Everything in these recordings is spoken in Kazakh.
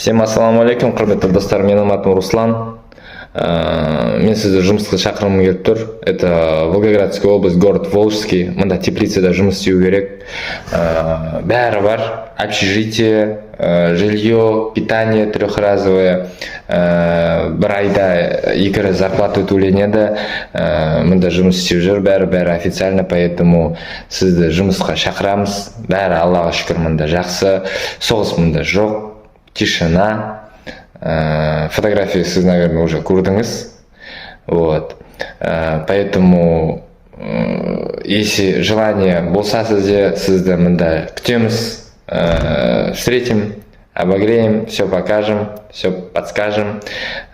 Всем ассалаумалейкум, құрметті достар, менің атым Руслан. Мен сізді жұмысқа шақырғым келіп тұр. Это Волгоградская область, город Волжский. Мында теплицада жұмыс істеу керек. Бәрі бар. Общежитие, жилье, питание трехразовое. Бір айда 2 раз зарплата төленеді. Мында жұмыс істеу жүр, бәрі официально, поэтому сізді жұмысқа шақырамыз. Бәрі Аллаға шүкір мында жақсы. Соғыс мында жоқ. Тишина. Фотографии сіз, наверное, уже көрдіңіз. Вот. Поэтому, если желание болса сізде, сізді мында күтеміз, встретим, обогреем, все покажем, все подскажем.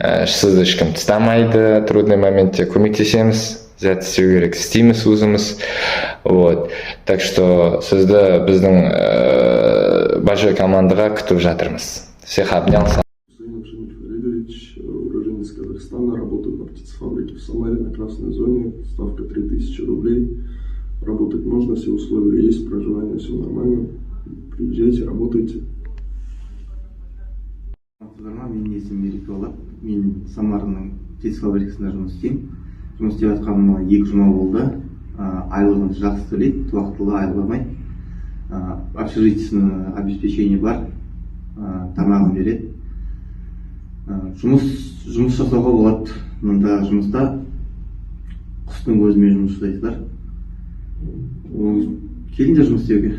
Сізді ешкім тастамайды, трудный моменте көмектесеміз. Зәт істеу керек, істейміз өзіміз. Вот. Так что сізді біздің большой командаға күтіп жатырмыз. Всех обнял. Уроженец Казахстана, работает на птицефабрике в Самаре на красной зоне, ставка 3000 рублей. Работать можно, все условия есть, проживание, все нормально. Приезжайте, работайте. Менің есімім Мереке Олар. Мен Самарының птицефабрикасында жұмыс істеймін. Жұмыс істеп жатқаныма 2 жұма болды. Айлығын жақсы төлейді, уақытылы айырламай. Общежитиесінің обеспечение бар, тамағын береді. Жұмыс жасауға болады. Мұнда жұмыста құстың өзімен жұмыс жасайсыздар. Келіңдер жұмыс істеуге.